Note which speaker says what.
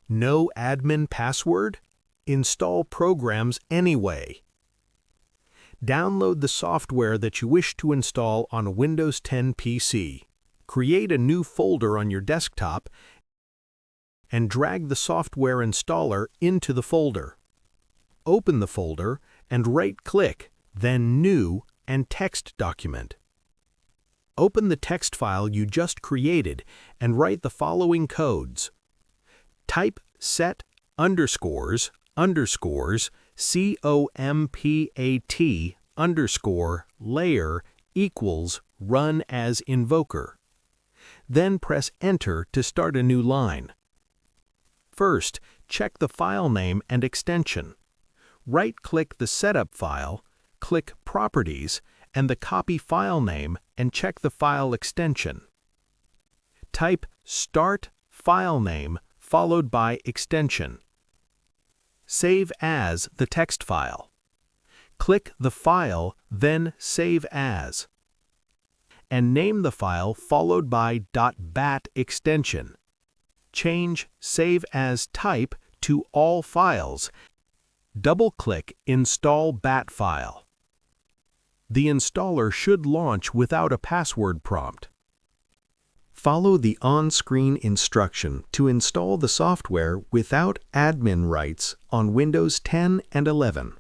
Speaker 1: No admin password? Install programs anyway. Download the software that you wish to install on a Windows 10 PC. Create a new folder on your desktop and drag the software installer into the folder. Open the folder and right-click, then New and Text Document. Open the text file you just created and write the following codes. Type set underscores COMPAT underscore layer equals RunAsInvoker. Then press Enter to start a new line. First, check the file name and extension. Right-click the setup file, click Properties, and the copy file name and check the file extension. Type Start File Name followed by extension. Save as the text file. Click the file, then Save As. And name the file followedby.bat extension. Change Save As Type to All Files. Double-click Install BAT file. The installer should launch without a password prompt. Follow the on-screen instruction to install the software without admin rights on Windows 10 and 11.